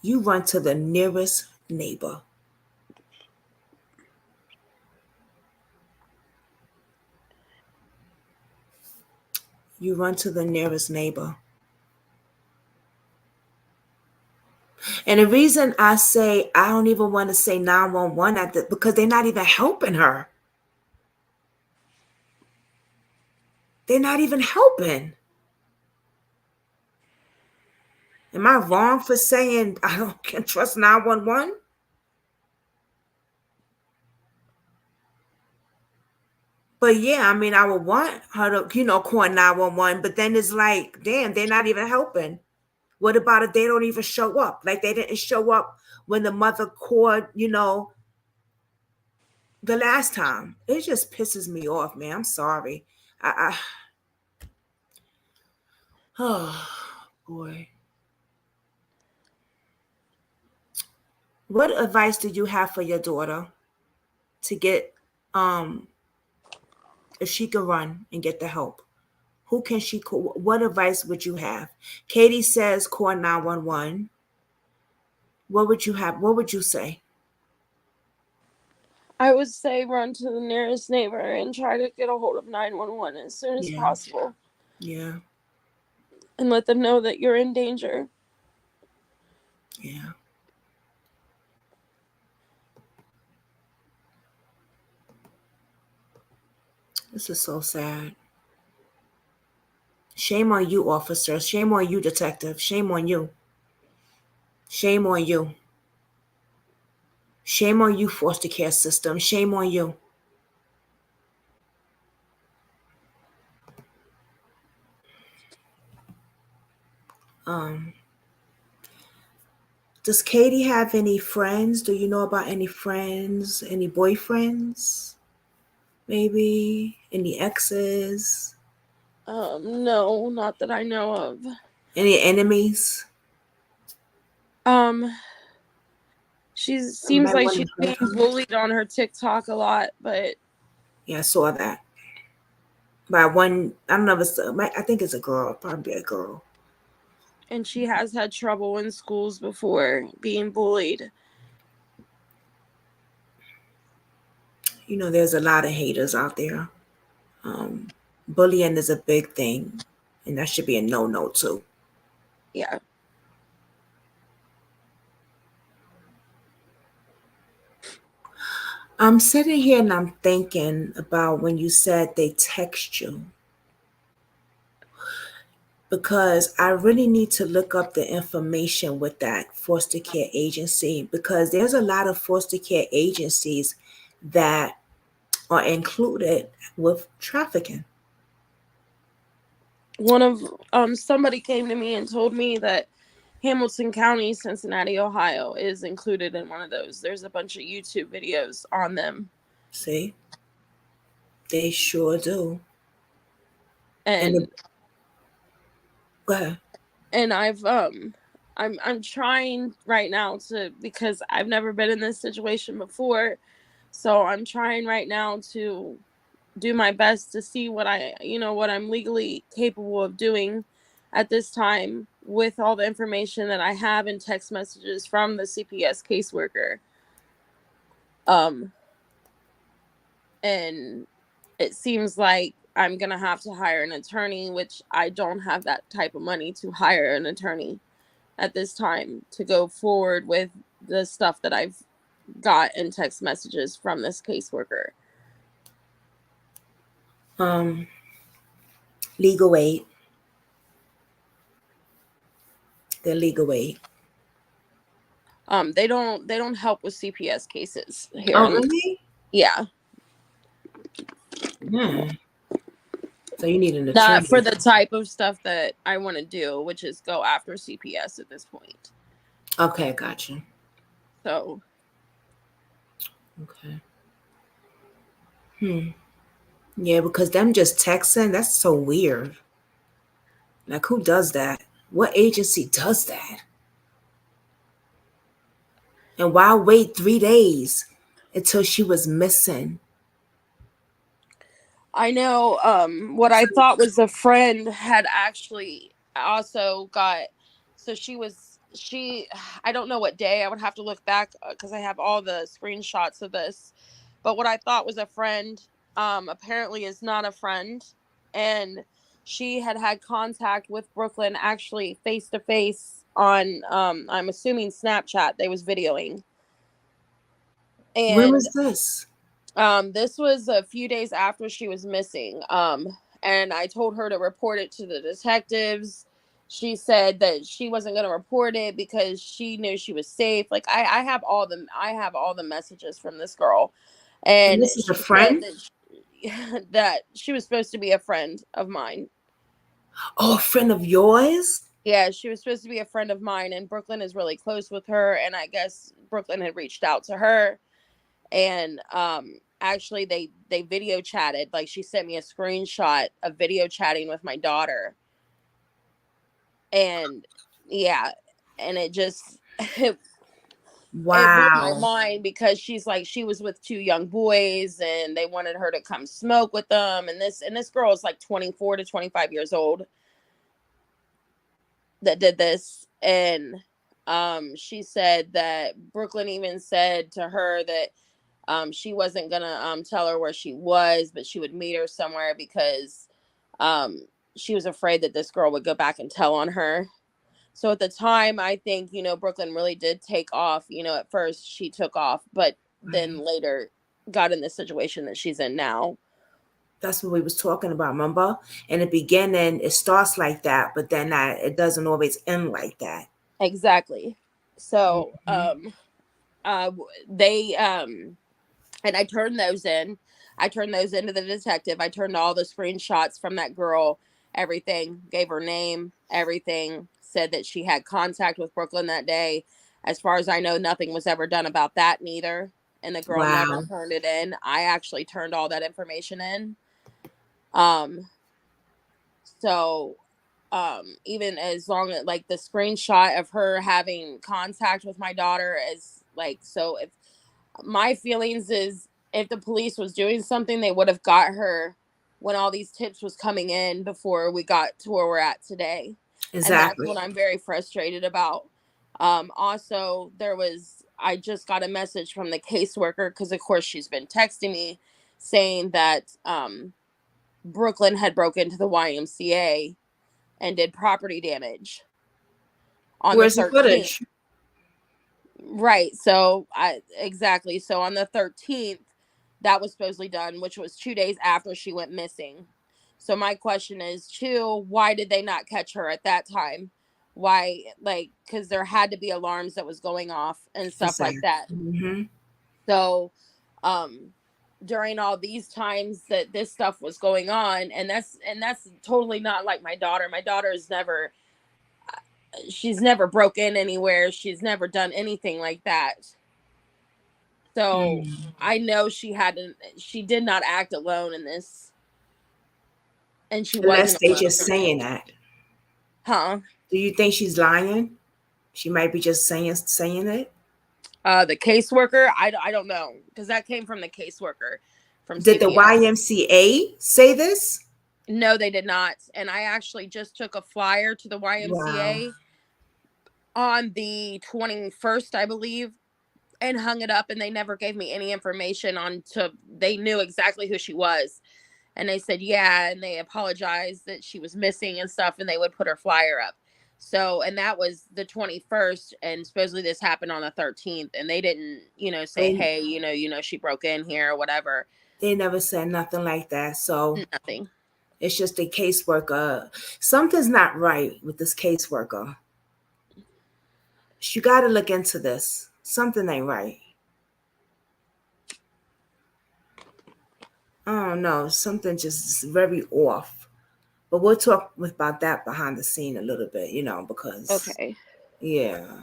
you run to the nearest neighbor. You run to the nearest neighbor. And the reason I say I don't even want to say 911 at the, because they're not even helping her. They're not even helping. Am I wrong for saying I can trust 911? But yeah, I mean, I would want her to, call 911. But then it's like, damn, they're not even helping. What about if they don't even show up? Like they didn't show up when the mother called, the last time. It just pisses me off, man. I'm sorry. Oh boy. What advice do you have for your daughter to get if she could run and get the help? Who can she call? What advice would you have? Katie says call 911. What would you have? What would you say? I would say run to the nearest neighbor and try to get a hold of 911 as soon as possible. Yeah. And let them know that you're in danger. Yeah. This is so sad. Shame on you, officer. Shame on you, detective. Shame on you. Shame on you. Shame on you, foster care system. Shame on you. Does Katie have any friends? Do you know about any friends? Any boyfriends? Maybe any exes? No, not that I know of. Any enemies? She seems like she's being bullied on her TikTok a lot, but yeah, I saw that. By one, I don't know if it's, I think it's a girl, probably a girl. And she has had trouble in schools before, being bullied. You know, there's a lot of haters out there. Bullying is a big thing, and that should be a no-no too. Yeah. I'm sitting here and I'm thinking about when you said they text you, because I really need to look up the information with that foster care agency, because there's a lot of foster care agencies that are included with trafficking. One of somebody came to me and told me that Hamilton County, Cincinnati, Ohio is included in one of those. There's a bunch of YouTube videos on them. See? They sure do. And go ahead. And I'm trying right now to, because I've never been in this situation before. So I'm trying right now to do my best to see what what I'm legally capable of doing at this time with all the information that I have in text messages from the CPS caseworker. And it seems like I'm going to have to hire an attorney, which I don't have that type of money to hire an attorney at this time to go forward with the stuff that I've got in text messages from this caseworker. Legal aid. They're legal aid. They don't help with CPS cases here. Oh, really? Yeah. So you need an attorney. Not for the type of stuff that I want to do, which is go after CPS at this point. Okay, gotcha. So. Okay. Yeah, because them just texting, that's so weird. Like, who does that? What agency does that? And why wait 3 days until she was missing? I know what I thought was a friend had actually also got, so I don't know what day, I would have to look back because I have all the screenshots of this, but what I thought was a friend apparently is not a friend, and she had contact with Brooklyn actually face to face on I'm assuming Snapchat. They was videoing. And when was this? This was a few days after she was missing. And I told her to report it to the detectives. She said that she wasn't going to report it because she knew she was safe. Like I have all the messages from this girl, and this is she a friend that she was supposed to be a friend of mine. Oh, a friend of yours? Yeah, she was supposed to be a friend of mine, and Brooklyn is really close with her. And I guess Brooklyn had reached out to her, and actually they video chatted. Like she sent me a screenshot of video chatting with my daughter, and yeah, and it just it blew my mind because she's like, she was with 2 young boys and they wanted her to come smoke with them, and this girl is like 24 to 25 years old that did this. And she said that Brooklyn even said to her that she wasn't gonna tell her where she was, but she would meet her somewhere because she was afraid that this girl would go back and tell on her. So at the time, I think, Brooklyn really did take off. At first she took off, but then later got in the situation that she's in now. That's what we was talking about, remember? In the beginning, it starts like that, but then it doesn't always end like that. Exactly. So they and I turned those in. I turned those into the detective. I turned all the screenshots from that girl, everything, gave her name, everything, said that she had contact with Brooklyn that day. As far as I know, nothing was ever done about that neither. And the girl never turned it in. I actually turned all that information in. So even as long as like the screenshot of her having contact with my daughter is like, so if my feelings is if the police was doing something, they would have got her when all these tips was coming in before we got to where we're at today. And that's Exactly. what I'm very frustrated about. Also, I just got a message from the caseworker, because of course she's been texting me saying that Brooklyn had broke into the YMCA and did property damage on the Where's the 13th. footage? Right. So exactly. So on the 13th, that was supposedly done, which was 2 days after she went missing. So my question is, too, why did they not catch her at that time? Why, like, because there had to be alarms that was going off and stuff like Exactly. that. Mm-hmm. So, during all these times that this stuff was going on, and that's totally not like my daughter. My daughter is never, she's never broken anywhere. She's never done anything like that. So I know she did not act alone in this. And she Unless wasn't they alone. just saying that. Huh? Do you think she's lying? She might be just saying it. The caseworker, I don't know, because that came from the caseworker from Did the CPS. YMCA say this? No, they did not. And I actually just took a flyer to the YMCA on the 21st, I believe, and hung it up, and they never gave me any information they knew exactly who she was. And they said, yeah, and they apologized that she was missing and stuff, and they would put her flyer up. So, and that was the 21st, and supposedly this happened on the 13th, and they didn't, say, hey, she broke in here or whatever. They never said nothing like that. So Nothing. it's just a caseworker. Something's not right with this caseworker. You got to look into this. Something ain't right. I don't know. Something just very off. But we'll talk about that behind the scene a little bit, because Okay. yeah.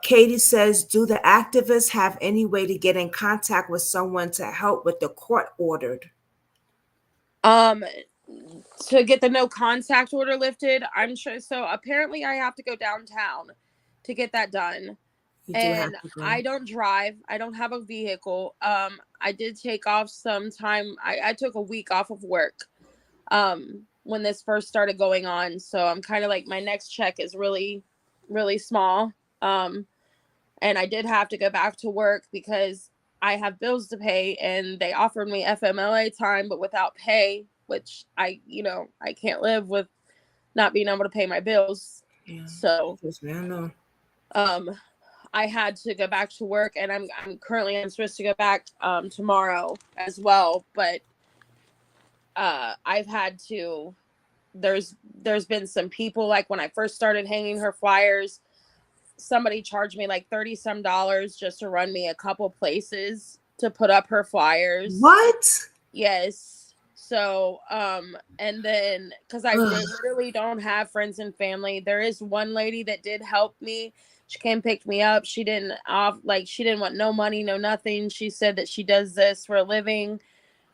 Katie says, do the activists have any way to get in contact with someone to help with the court ordered? To get the no contact order lifted, I'm sure. So apparently I have to go downtown to get that done. You do have And to go. I don't drive. I don't have a vehicle. I did take off some time. I took a week off of work when this first started going on. So I'm kind of like, my next check is really, really small. And I did have to go back to work because I have bills to pay, and they offered me FMLA time, but without pay, which I can't live with not being able to pay my bills. Yeah. So, I know. I had to go back to work, and I'm supposed to go back tomorrow as well, but I've had to. There's been some people, like when I first started hanging her flyers, somebody charged me like $30 some just to run me a couple places to put up her flyers. What? Yes. So, and then, because I literally don't have friends and family, there is one lady that did help me. She came pick me up. She didn't want no money, no nothing. She said that she does this for a living.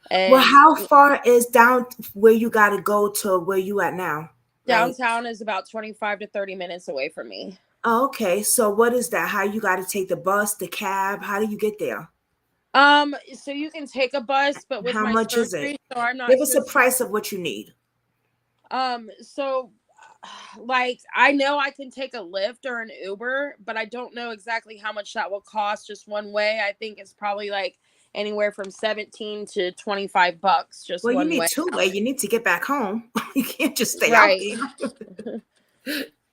And well, how far is down where you got to go to where you at now? Downtown is about 25 to 30 minutes away from me. Oh, okay. So what is that? How you got to take the bus, the cab? How do you get there? So you can take a bus, but with How my much is surgery, it? so I'm not Give us sure. a price of what you need. So like, I know I can take a Lyft or an Uber, but I don't know exactly how much that will cost just one way. I think it's probably like anywhere from $17 to $25 just Well, you one need way. two-way. You need to get back home. You can't just stay out Right. there.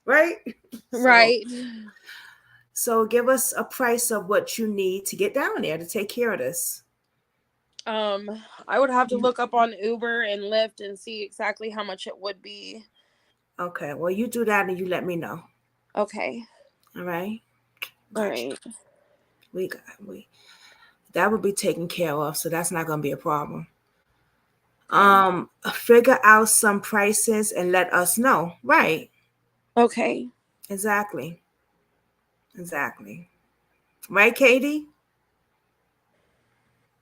Right? Right. So give us a price of what you need to get down there to take care of this. I would have to look up on Uber and Lyft and see exactly how much it would be. Okay. Well, you do that and you let me know. Okay. All right. All right. That would be taken care of, so that's not going to be a problem. Figure out some prices and let us know. Right. Okay. Exactly. Right, Katie?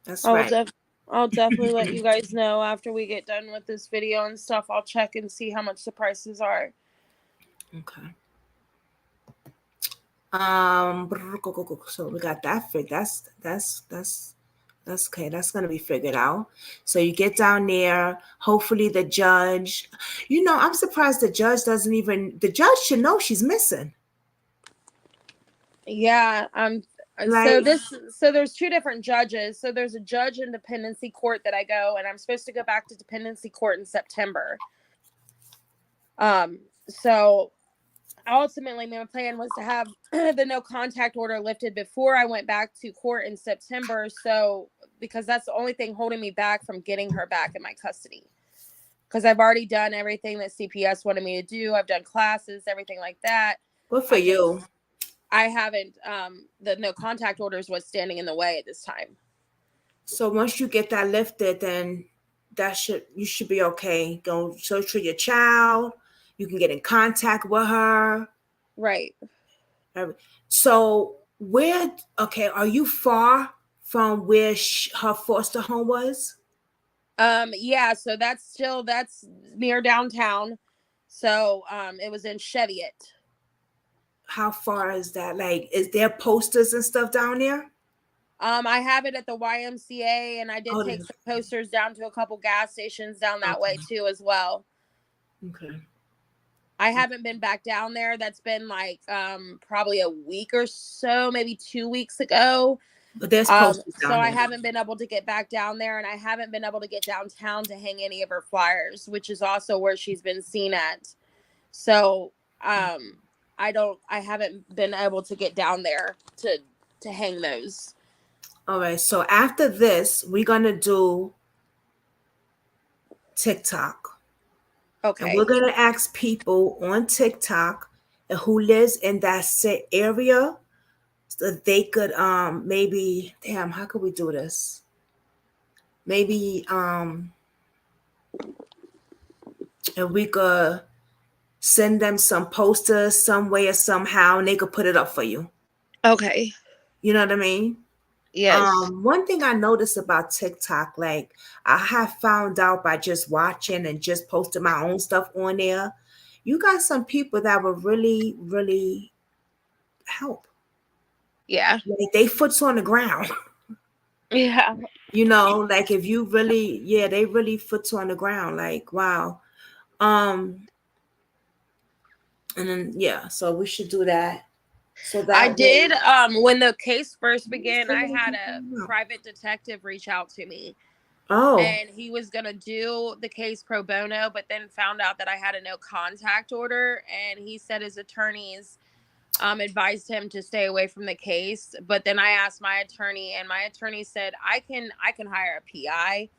That's right. I'll definitely let you guys know after we get done with this video and stuff. I'll check and see how much the prices are. Okay. So we got that fit. That's That's okay. That's going to be figured out. So you get down there. Hopefully the judge, I'm surprised the judge the judge should know she's missing. Yeah. Like, So there's two different judges. So there's a judge in dependency court that I go, and I'm supposed to go back to dependency court in September. So ultimately my plan was to have the no contact order lifted before I went back to court in September. So, because that's the only thing holding me back from getting her back in my custody. Because I've already done everything that CPS wanted me to do. I've done classes, everything like that. good for you. I haven't, the no contact orders was standing in the way at this time. So once you get that lifted, then you should be okay. Go search for your child. You can get in contact with her. Right. So are you far from where her foster home was? Yeah, so that's near downtown. So it was in Cheviot. How far is that? Like, is there posters and stuff down there? I have it at the YMCA, and I did take some posters down to a couple gas stations down that way too as well. Okay. I haven't been back down there. That's been like probably a week or so, maybe 2 weeks ago. But there's posters down so there. I haven't been able to get back down there, and I haven't been able to get downtown to hang any of her flyers, which is also where she's been seen at. So I haven't been able to get down there to hang those. All right. So after this, we're gonna do TikTok. Okay. And we're gonna ask people on TikTok who lives in that area, so they could maybe, how could we do this? Maybe and we could send them some posters some way or somehow, and they could put it up for you. Okay. You know what I mean? Yes. One thing I noticed about TikTok, like I have found out by just watching and just posting my own stuff on there, you got some people that will really, really help. Yeah. Like they foot's on the ground. Yeah. Like if you really, they really foot's on the ground. Like, wow. And then so we should do that. So that I did when the case first began, I had a private detective reach out to me. Oh. And he was going to do the case pro bono, but then found out that I had a no contact order, and he said his attorneys advised him to stay away from the case. But then I asked my attorney, and my attorney said I can hire a PI.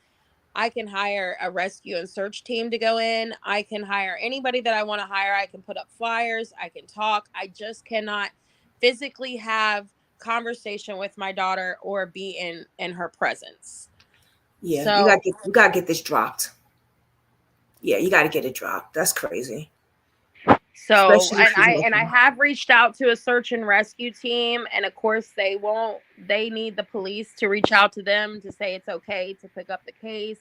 I can hire a rescue and search team to go in. I can hire anybody that I want to hire. I can put up flyers. I can talk. I just cannot physically have conversation with my daughter or be in her presence. Yeah, so, you gotta get this dropped. Yeah, you gotta get it dropped. That's crazy. So, and I have reached out to a search and rescue team, and of course they need the police to reach out to them to say it's okay to pick up the case,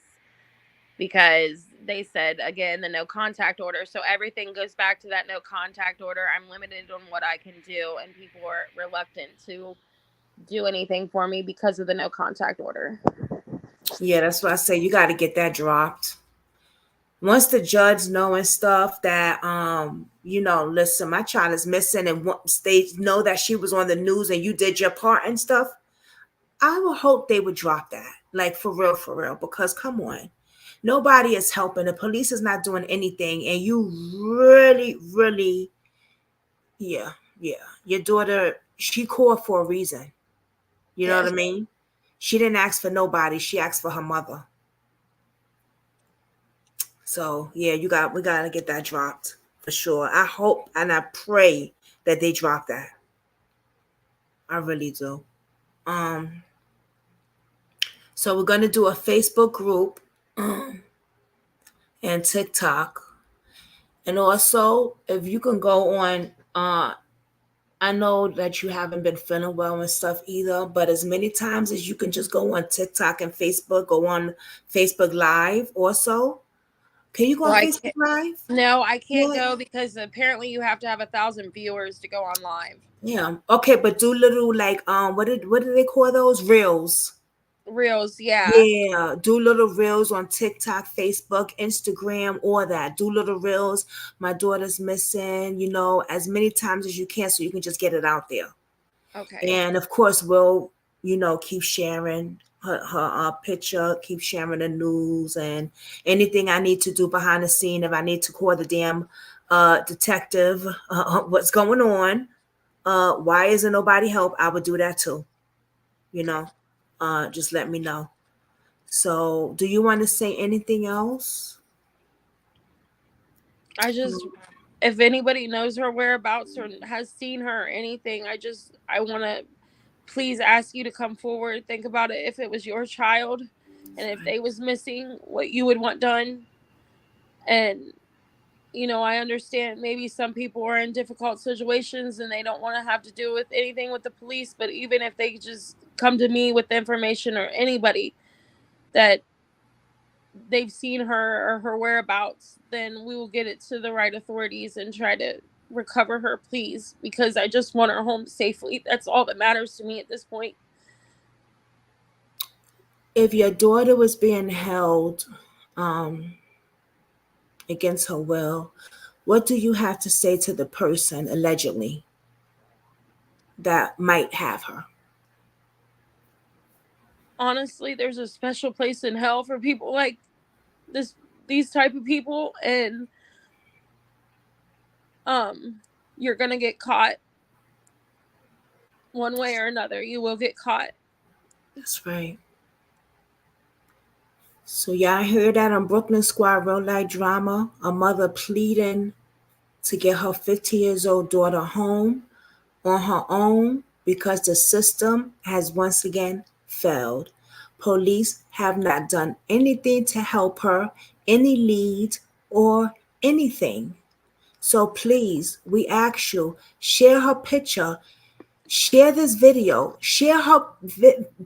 because they said, again, the no contact order. So everything goes back to that no contact order. I'm limited on what I can do, and people are reluctant to do anything for me because of the no contact order. Yeah, that's what I say. You got to get that dropped. Once the judge know and stuff that, listen, my child is missing, and once they know that she was on the news and you did your part and stuff, I would hope they would drop that. Like, for real, because come on. Nobody is helping. The police is not doing anything. And you really, really, yeah. Your daughter, she called for a reason. You know what I mean? She didn't ask for nobody. She asked for her mother. So, yeah, we got to get that dropped for sure. I hope and I pray that they drop that. I really do. So we're going to do a Facebook group and TikTok. And also, if you can go on, I know that you haven't been feeling well and stuff either, but as many times as you can just go on TikTok and Facebook, go on Facebook Live also. Can you go on Facebook Live? No, I can't go because apparently you have to have 1,000 viewers to go on live. Yeah. Okay, but do little like what do they call those? Reels. Reels, yeah. Yeah, do little reels on TikTok, Facebook, Instagram, all that. Do little reels. My daughter's missing, as many times as you can so you can just get it out there. Okay. And of course, we'll, keep sharing her picture, keep sharing the news and anything I need to do behind the scene. If I need to call the damn detective, what's going on? Why isn't nobody help? I would do that too. Just let me know. So, do you want to say anything else? I just, if anybody knows her whereabouts or has seen her or anything, I want to please ask you to come forward. Think about it. If it was your child and if they was missing, what you would want done. And, I understand maybe some people are in difficult situations and they don't want to have to do with anything with the police. But even if they just come to me with information or anybody that they've seen her or her whereabouts, then we will get it to the right authorities and try to recover her, please, because I just want her home safely. That's all that matters to me at this point. If your daughter was being held against her will, what do you have to say to the person allegedly that might have her? Honestly, there's a special place in hell for people like these type of people, and you're gonna get caught one way or another. You will get caught. That's right. So y'all heard that on Brooklynsquad Real Life Drama, a mother pleading to get her 15 years old daughter home on her own because the system has once again failed. Police have not done anything to help her, any lead or anything. So please, we ask you, share her picture, share this video, share her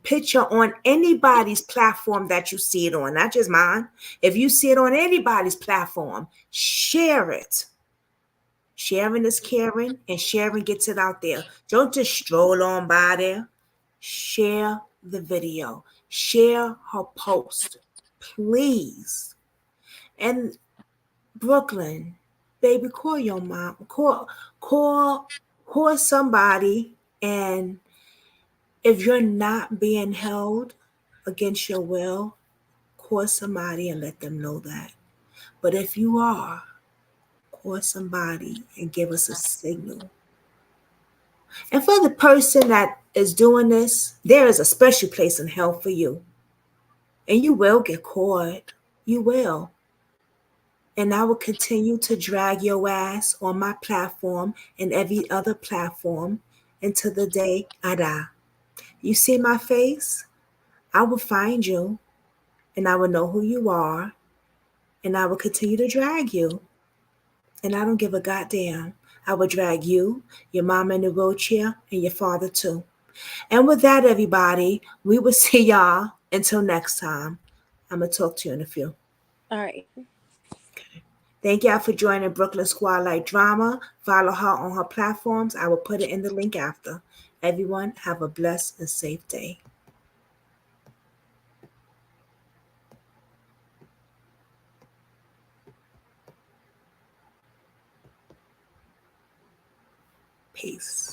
picture on anybody's platform that you see it on, not just mine. If you see it on anybody's platform, share it. Sharing is caring, and sharing gets it out there. Don't just stroll on by there. Share the video. Share her post, please. And Brooklyn, baby, call your mom. Call somebody. And if you're not being held against your will, call somebody and let them know that. But if you are, call somebody and give us a signal. And for the person that is doing this, there is a special place in hell for you. And you will get caught. You will. And I will continue to drag your ass on my platform and every other platform until the day I die. You see my face? I will find you and I will know who you are and I will continue to drag you. And I don't give a goddamn. I will drag you, your mama in the wheelchair, and your father too. And with that, everybody, we will see y'all until next time. I'm going to talk to you in a few. All right. Thank y'all for joining Brooklynsquad Light Drama. Follow her on her platforms. I will put it in the link after. Everyone, have a blessed and safe day. Peace.